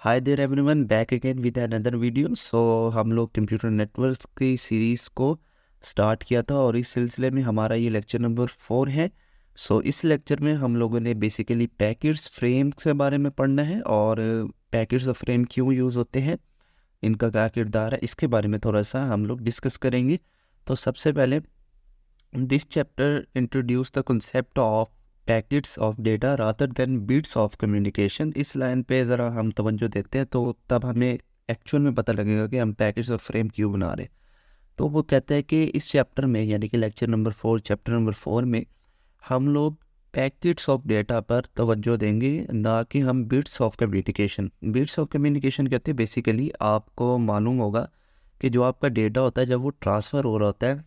Hi there everyone, back again with another video. So हम लोग computer networks की series को स्टार्ट किया था और इस सिलसिले में हमारा ये लेक्चर नंबर 4 है। सो इस लेक्चर में हम लोगों ने बेसिकली पैकेट्स फ्रेम के बारे में पढ़ना है और पैकेट्स और फ्रेम क्यों यूज़ होते हैं, इनका क्या किरदार है, इसके बारे में थोड़ा सा हम लोग डिस्कस करेंगे। तो सबसे पहले this chapter introduce the concept of packets of data rather than bits of communication. इस लाइन पे ज़रा हम तवज्जो देते हैं तो तब हमें एक्चुअल में पता लगेगा कि हम पैकेट्स ऑफ फ्रेम क्यों बना रहे हैं। तो वो कहता है कि इस चैप्टर में यानी कि लेक्चर नंबर 4 चैप्टर नंबर 4 में हम लोग पैकेट्स ऑफ डेटा पर तवज्जो देंगे, ना कि हम bits of communication. Bits of communication कहते हैं बेसिकली आपको मालूम होगा कि जो आपका डेटा होता है जब वो ट्रांसफ़र हो रहा होता है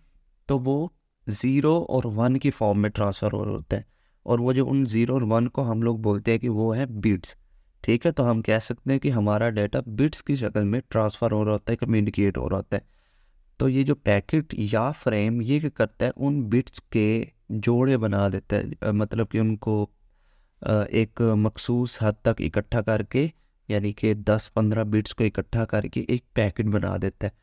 तो वो 0 और 1 की फॉर्म में ट्रांसफ़र हो रहा होता है, और वो जो उन 0 और 1 को हम लोग बोलते हैं कि वो है बिट्स। ठीक है, तो हम कह सकते हैं कि हमारा डाटा बिट्स की शक्ल में ट्रांसफ़र हो रहा होता है, कम्युनिकेट हो रहा होता है। तो ये जो पैकेट या फ्रेम ये क्या करता है, उन बिट्स के जोड़े बना देता है, मतलब कि उनको एक मखसूस हद तक इकट्ठा करके, यानी कि 10-15 बिट्स को इकट्ठा करके एक पैकेट बना देता है।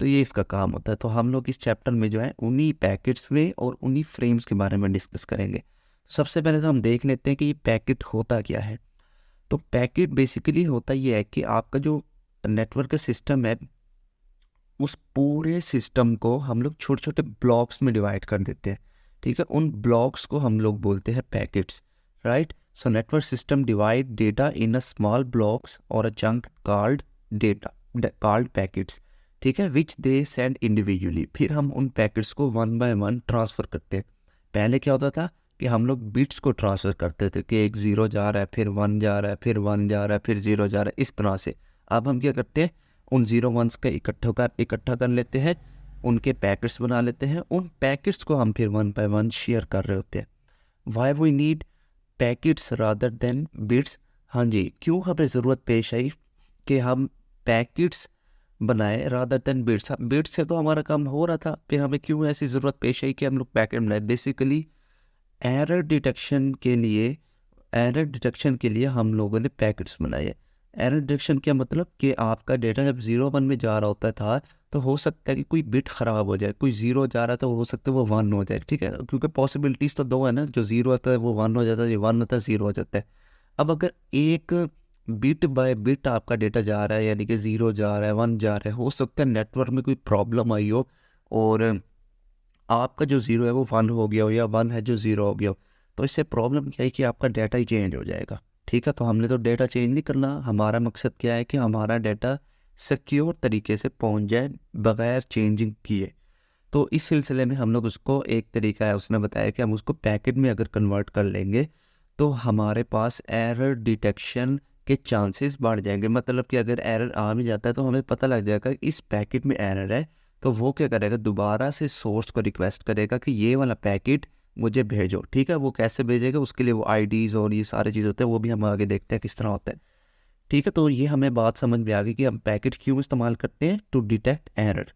तो ये इसका काम होता है। तो हम लोग इस चैप्टर में जो है उन्हीं पैकेट्स में और उन्हीं फ्रेम्स के बारे में डिस्कस करेंगे। तो सबसे पहले तो हम देख लेते हैं कि ये पैकेट होता क्या है। तो पैकेट बेसिकली होता ये है कि आपका जो नेटवर्क का सिस्टम है, उस पूरे सिस्टम को हम लोग छोटे छोटे ब्लॉक्स में डिवाइड कर देते हैं। ठीक है, उन ब्लॉक्स को हम लोग बोलते हैं packets, right. So network system divide data in a small blocks और a chunk called data called packets. ठीक है, विच दे सेंड इंडिविजुअली। फिर हम उन पैकेट्स को वन बाय वन ट्रांसफ़र करते हैं। पहले क्या होता था कि हम लोग बिट्स को ट्रांसफ़र करते थे कि एक 0 जा रहा है, फिर 1 जा रहा है, फिर 1 जा रहा है, फिर 0 जा रहा है, इस तरह से। अब हम क्या करते हैं, उन 0 1s का इकट्ठा कर लेते हैं, उनके पैकेट्स बना लेते हैं, उन पैकेट्स को हम फिर वन बाय वन शेयर कर रहे होते हैं। Why we need packets rather than bits. हाँ जी, क्यों हमें ज़रूरत पेश आई कि हम पैकेट्स बनाए रादर देन बिट्स। बिट्स से तो हमारा काम हो रहा था, फिर हमें क्यों ऐसी ज़रूरत पेश आई कि हम लोग पैकेट बनाए। बेसिकली एरर डिटेक्शन के लिए हम लोगों ने पैकेट्स बनाए। एरर डिटेक्शन क्या मतलब कि आपका डेटा जब 0 1 में जा रहा होता था तो हो सकता है कि कोई बिट ख़राब हो जाए, कोई 0 जा रहा है तो हो सकता है वो 1 हो जाए। ठीक है, क्योंकि पॉसिबिलिटीज़ तो दो है ना, जो 0 आता है वो 1 हो जाता है, जो 1 होता है 0 हो जाता है। अब अगर एक बिट बाय बिट आपका डेटा जा रहा है, यानी कि 0 जा रहा है, 1 जा रहा है, हो सकता है नेटवर्क में कोई प्रॉब्लम आई हो और आपका जो 0 है वो 1 हो गया हो, या 1 है जो 0 हो गया हो। तो इससे प्रॉब्लम क्या है कि आपका डाटा ही चेंज हो जाएगा। ठीक है, तो हमने तो डाटा चेंज नहीं करना, हमारा मकसद क्या है कि हमारा डाटा सिक्योर तरीके से पहुंच जाए बगैर चेंजिंग किए। तो इस सिलसिले में हम लोग उसको, एक तरीका है उसने बताया कि हम उसको पैकेट में अगर कन्वर्ट कर लेंगे तो हमारे पास एरर डिटेक्शन के चांसेस बढ़ जाएंगे। मतलब कि अगर एरर आ भी जाता है तो हमें पता लग जाएगा कि इस पैकेट में एरर है, तो वो क्या करेगा, दोबारा से सोर्स को रिक्वेस्ट करेगा कि ये वाला पैकेट मुझे भेजो। ठीक है, वो कैसे भेजेगा, उसके लिए वो आईडीज़ और ये सारे चीज़ होते हैं, वो भी हम आगे देखते हैं किस तरह होता है। ठीक है, तो ये हमें बात समझ में आ गई कि हम पैकेट क्यों इस्तेमाल करते हैं, टू डिटेक्ट एरर।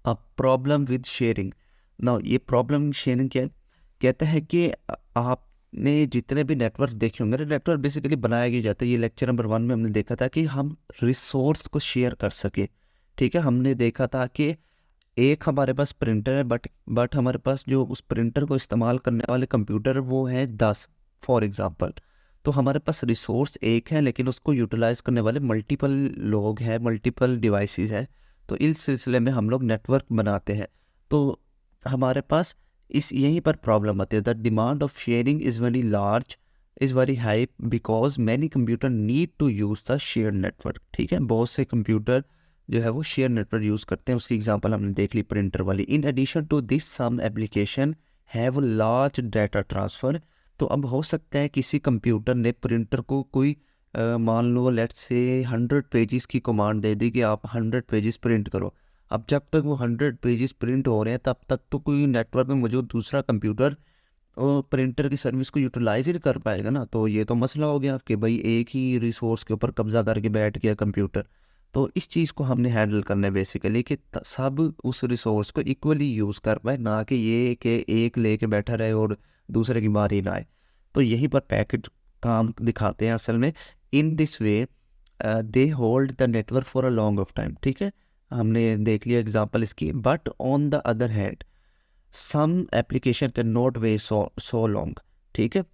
अब प्रॉब्लम विद शेयरिंग। ना ये प्रॉब्लम शेयरिंग क्या है, कहता है कि आपने जितने भी नेटवर्क देखे होंगे, नेटवर्क बेसिकली बनाया गया जाता है, ये लेक्चर नंबर 1 में हमने देखा था कि हम रिसोर्स को शेयर कर सके। ठीक है, हमने देखा था कि एक हमारे पास प्रिंटर है, बट हमारे पास जो उस प्रिंटर को इस्तेमाल करने वाले कंप्यूटर वो हैं 10 फॉर एग्ज़ाम्पल। तो हमारे पास रिसोर्स एक है लेकिन उसको यूटिलाइज़ करने वाले मल्टीपल लोग हैं, मल्टीपल डिवाइसेस हैं। तो इस सिलसिले में हम लोग नेटवर्क बनाते हैं। तो हमारे पास इस यहीं पर प्रॉब्लम आती है, the demand of sharing is very large, is very high, because many computer need to use the share network. ठीक है, बहुत से कंप्यूटर जो है वो शेयर नेटवर्क यूज़ करते हैं, उसकी एग्जांपल हमने देख ली प्रिंटर वाली। In addition to this some application have large data transfer. तो अब हो सकता है किसी कंप्यूटर ने प्रिंटर को कोई मान लो लेट्स से 100 पेजेस की कमांड दे दी कि आप 100 पेजेस प्रिंट करो। अब जब तक वो 100 पेजेस प्रिंट हो रहे हैं तब तक तो कोई नेटवर्क में मौजूद दूसरा कंप्यूटर प्रिंटर की सर्विस को यूटिलाइज ही नहीं कर पाएगा ना। तो ये तो मसला हो गया कि भाई एक ही रिसोर्स के ऊपर कब्जा करके बैठ गया कंप्यूटर। तो इस चीज़ को हमने हैंडल करना है बेसिकली कि सब उस रिसोर्स को इक्वली यूज़ कर पाए, ना कि ये कि एक लेके बैठा रहे और दूसरे की बारी ना आए। तो यहीं पर पैकेट काम दिखाते हैं असल में। In this way they hold the network for a long of time, ठीक है, हमने देख लिया एग्जांपल इसकी। But on the other hand some application can not wait so long, ठीक है,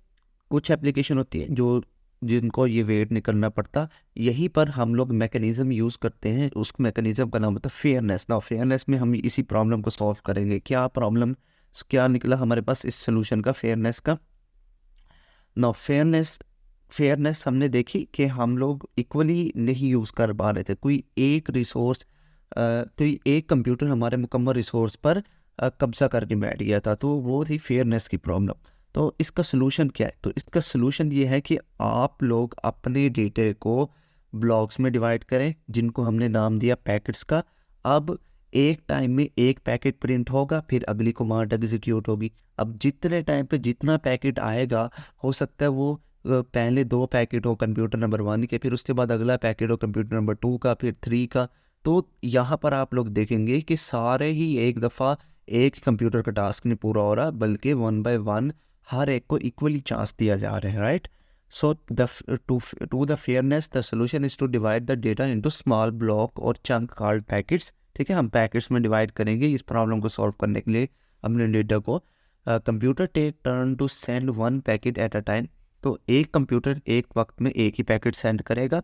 कुछ एप्लीकेशन होती है जो जिनको ये वेट नहीं करना पड़ता। यहीं पर हम लोग मैकेनिज्म यूज़ करते हैं, उस मैकेनिज्म का नाम होता है फेयरनेस। ना फेयरनेस में हम इसी प्रॉब्लम को सॉल्व करेंगे। क्या निकला हमारे पास इस सोल्यूशन का, फेयरनेस का। ना फेयरनेस हमने देखी कि हम लोग इक्वली नहीं यूज़ कर पा रहे थे। कोई एक कंप्यूटर हमारे मुकम्मल रिसोर्स पर कब्जा करके बैठ गया था, तो वो थी फेयरनेस की प्रॉब्लम। तो इसका सलूशन क्या है? तो इसका सलूशन ये है कि आप लोग अपने डेटे को ब्लॉक्स में डिवाइड करें, जिनको हमने नाम दिया पैकेट्स का। अब एक टाइम में एक पैकेट प्रिंट होगा, फिर अगली कमांड एग्जीक्यूट होगी। अब जितने टाइम पे जितना पैकेट आएगा, हो सकता है वो पहले 2 पैकेट हो कंप्यूटर नंबर 1 के, फिर उसके बाद अगला पैकेट हो कंप्यूटर नंबर 2 का, फिर 3 का। तो यहाँ पर आप लोग देखेंगे कि सारे ही एक दफ़ा एक कंप्यूटर का टास्क नहीं पूरा हो रहा, बल्कि 1 बाय 1 हर एक को इक्वली चांस दिया जा रहा है, right. So to the fairness the solution is to divide the data into small block और चंक कॉल्ड पैकेट्स, ठीक है। हम पैकेट्स में डिवाइड करेंगे इस प्रॉब्लम को सॉल्व करने के लिए अपने डेटा को। Computer take turn to send 1 packet at a time, तो एक कंप्यूटर एक वक्त में एक ही पैकेट सेंड करेगा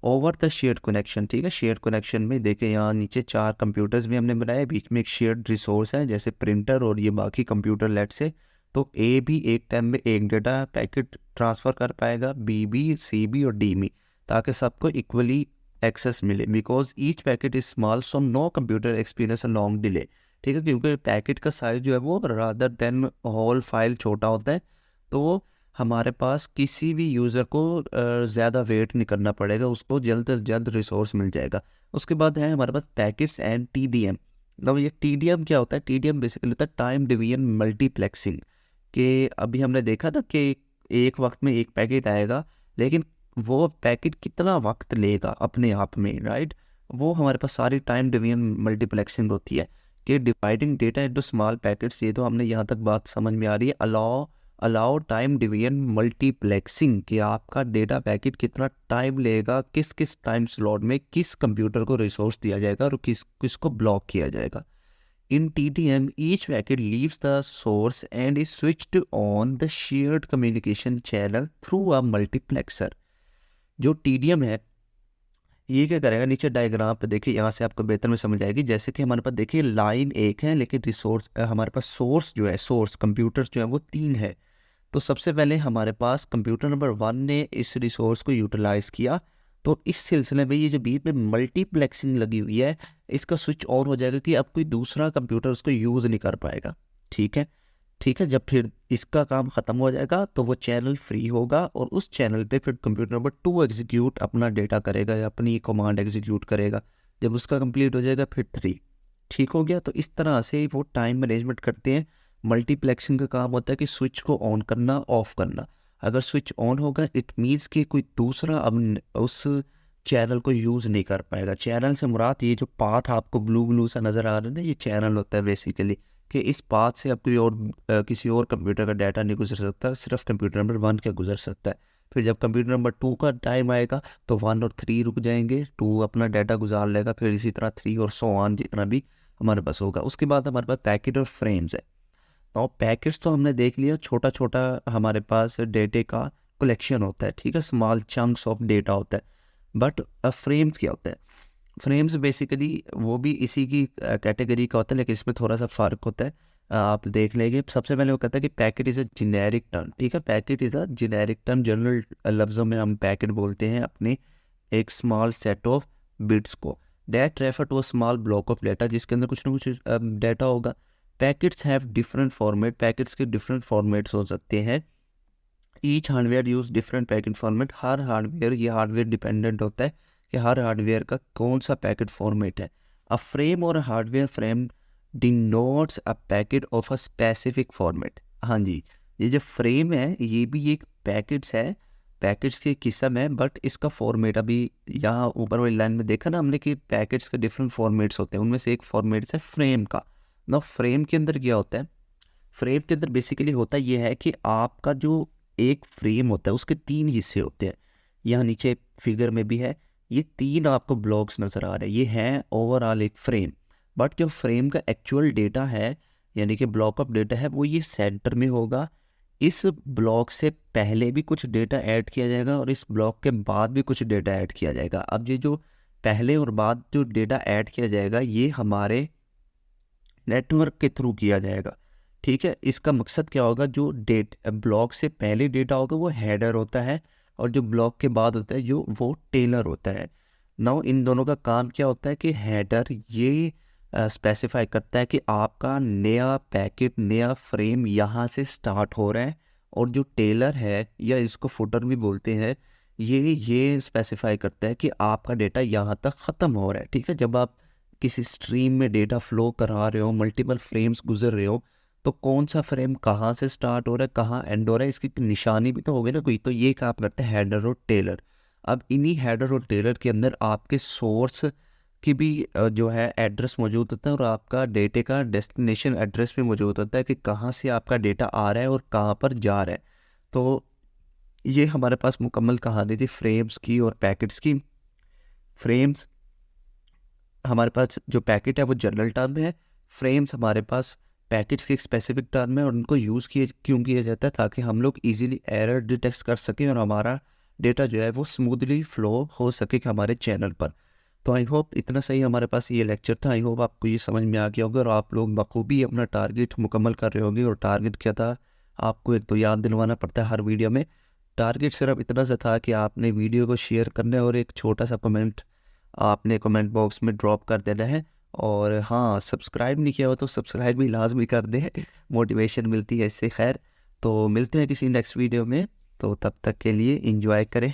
ओवर द शेयर्ड कनेक्शन, ठीक है। शेयर्ड कनेक्शन में देखें यहाँ नीचे 4 कंप्यूटर्स भी हमने बनाए, बीच में एक शेयर्ड रिसोर्स है जैसे प्रिंटर और ये बाकी कंप्यूटर लेट से। तो ए भी एक टाइम में एक डेटा पैकेट ट्रांसफ़र कर पाएगा, बी भी, सी भी और डी भी, ताकि सबको इक्वली एक्सेस मिले। Because each packet is small so no computer experience a long delay, ठीक है, क्योंकि पैकेट का साइज जो है वो रादर देन होल फाइल छोटा होता है, तो हमारे पास किसी भी यूज़र को ज़्यादा वेट नहीं करना पड़ेगा, उसको जल्द से जल्द रिसोर्स मिल जाएगा। उसके बाद है हमारे पास पैकेट्स एंड TDM। मतलब ये TDM क्या होता है? TDM बेसिकली होता है टाइम डिवीजन मल्टीप्लेक्सिंग। कि अभी हमने देखा ना कि एक वक्त में एक पैकेट आएगा, लेकिन वो पैकेट कितना वक्त लेगा अपने आप में, राइट। वो हमारे पास सारी टाइम डिवीजन मल्टीप्लेक्सिंग होती है कि dividing data into small packets. ये तो हमने यहाँ तक बात समझ में आ रही है। अलाउ टाइम डिवीजन मल्टीप्लेक्सिंग कि आपका डेटा पैकेट कितना टाइम लेगा, किस किस टाइम स्लॉट में किस कंप्यूटर को रिसोर्स दिया जाएगा और किसको ब्लॉक किया जाएगा। In TDM, each packet leaves the source and is switched on the shared communication channel through a multiplexer। जो TDM है ये क्या करेगा, नीचे डायग्राम पे देखिए, यहाँ से आपको बेहतर में समझ आएगी। जैसे कि हमारे पास देखिए लाइन एक है, लेकिन रिसोर्स हमारे पास सोर्स जो है, सोर्स कंप्यूटर्स जो है वो 3 है। तो सबसे पहले हमारे पास कंप्यूटर नंबर 1 ने इस रिसोर्स को यूटिलाइज़ किया, तो इस सिलसिले में ये जो बीच में मल्टीप्लेक्सिंग लगी हुई है, इसका स्विच ऑन हो जाएगा कि अब कोई दूसरा कंप्यूटर उसको यूज़ नहीं कर पाएगा, ठीक है। ठीक है, जब फिर इसका काम ख़त्म हो जाएगा तो वो चैनल फ्री होगा, और उस चैनल पे फिर कंप्यूटर नंबर 2 एग्जीक्यूट अपना डेटा करेगा या अपनी कमांड एग्जीक्यूट करेगा। जब उसका कंप्लीट हो जाएगा फिर 3, ठीक हो गया। तो इस तरह से वो टाइम मैनेजमेंट करते हैं। मल्टीप्लेक्सिंग का काम होता है कि स्विच को ऑन करना, ऑफ करना। अगर स्विच ऑन होगा इट मीन्स कि कोई दूसरा अब उस चैनल को यूज़ नहीं कर पाएगा। चैनल से मुराद ये जो पाथ आपको ब्लू ब्लू सा नज़र आ रहा है ना, ये चैनल होता है बेसिकली, कि इस पाथ से अब कोई और किसी और कंप्यूटर का डाटा नहीं गुजर सकता, सिर्फ कंप्यूटर नंबर 1 का गुजर सकता है। फिर जब कंप्यूटर नंबर 2 का टाइम आएगा तो 1 और 3 रुक जाएंगे, 2 अपना डाटा गुजार लेगा, फिर इसी तरह 3 और सो ऑन जितना भी हमारे पास होगा। उसके बाद हमारे पास पैकेट और फ्रेम्स है। और पैकेट्स तो हमने देख लिया, छोटा छोटा हमारे पास डेटे का कलेक्शन होता है, ठीक है, स्मॉल चंक्स ऑफ डेटा होता है। बट फ्रेम्स क्या होता है? फ्रेम्स बेसिकली वो भी इसी की कैटेगरी का होता है, लेकिन इसमें थोड़ा सा फ़र्क होता है। आप देख लेंगे, सबसे पहले वो कहता है कि packet is a generic term, ठीक है। Packet is a generic term, general लफ्ज़ों में हम पैकेट बोलते हैं अपने एक स्मॉल सेट ऑफ बिट्स को। That refer to a small block of data, जिसके अंदर कुछ ना कुछ डेटा होगा। Packets have different format, packets के डिफरेंट फॉर्मेट्स हो सकते हैं। Each hardware use different packet format. हर हार्डवेयर, ये हार्डवेयर डिपेंडेंट होता है कि हर हार्डवेयर का कौन सा पैकेट फॉर्मेट है। अ फ्रेम और hardware frame denotes a packet of a specific format. हाँ जी, ये जो फ्रेम है ये भी एक पैकेट्स है, पैकेट्स की किस्म है, बट इसका फॉर्मेट अभी यहाँ ऊपर वाली लाइन में देखा ना हमने कि पैकेट्स के डिफरेंट फॉर्मेट्स होते हैं, उनमें से एक फॉर्मेट है फ्रेम का। ना फ्रेम के अंदर क्या होता है? फ्रेम के अंदर बेसिकली होता ये है कि आपका जो एक फ्रेम होता है उसके 3 हिस्से होते हैं, यहाँ नीचे फिगर में भी है, ये 3 आपको ब्लॉक्स नज़र आ रहे हैं, ये हैं ओवरऑल एक फ्रेम। बट जो फ्रेम का एक्चुअल डेटा है, यानी कि ब्लॉक ऑफ डेटा है, वो ये सेंटर में होगा। इस ब्लॉक से पहले भी कुछ डेटा ऐड किया जाएगा और इस ब्लॉक के बाद भी कुछ डेटा ऐड किया जाएगा। अब ये जो पहले और बाद जो डेटा ऐड किया जाएगा, ये हमारे नेटवर्क के थ्रू किया जाएगा। ठीक है, इसका मकसद क्या होगा, जो ब्लॉक से पहले डेटा होगा वो हेडर होता है, और जो ब्लॉक के बाद होता है जो वो टेलर होता है। नाउ इन दोनों का काम क्या होता है कि हेडर ये स्पेसिफाई करता है कि आपका नया पैकेट, नया फ्रेम यहाँ से स्टार्ट हो रहा है, और जो टेलर है या इसको फुटर भी बोलते हैं, ये स्पेसिफाई करता है कि आपका डेटा यहाँ तक ख़त्म हो रहा है। ठीक है, जब आप किसी स्ट्रीम में डेटा फ्लो करा रहे हो, मल्टीपल फ्रेम्स गुजर रहे हो, तो कौन सा फ्रेम कहाँ से स्टार्ट हो रहा है, कहाँ एंड हो रहा है, इसकी निशानी भी तो होगी ना कोई। तो ये काम करते हैं हेडर और टेलर। अब इन्हीं हेडर और टेलर के अंदर आपके सोर्स की भी जो है एड्रेस मौजूद होता है, और आपका डेटे का डेस्टिनेशन एड्रेस भी मौजूद होता है कि कहाँ से आपका डेटा आ रहा है और कहाँ पर जा रहा है। तो ये हमारे पास मुकम्मल कहानी थी फ्रेम्स की और पैकेट्स की। फ्रेम्स हमारे पास जो पैकेट है वो जनरल टर्म है, फ्रेम्स हमारे पास पैकेट्स की एक स्पेसिफिक टर्म है, और उनको यूज़ क्यों किया जाता है, ताकि हम लोग इजीली एरर डिटेक्ट कर सकें और हमारा डेटा जो है वो स्मूथली फ्लो हो सके हमारे चैनल पर। तो आई होप इतना सही हमारे पास ये लेक्चर था। आई होप आपको ये समझ में आ गया होगा और आप लोग बखूबी अपना टारगेट मुकम्मल कर रहे होंगे। और टारगेट क्या था, आपको एक तो याद दिलवाना पड़ता है हर वीडियो में। टारगेट सिर्फ इतना सा था कि आपने वीडियो को शेयर करना है और एक छोटा सा कमेंट आपने कमेंट बॉक्स में ड्रॉप कर देना है। और हाँ, सब्सक्राइब नहीं किया हो तो सब्सक्राइब भी लाजमी कर दें, मोटिवेशन मिलती है इससे। खैर, तो मिलते हैं किसी नेक्स्ट वीडियो में, तो तब तक के लिए एंजॉय करें।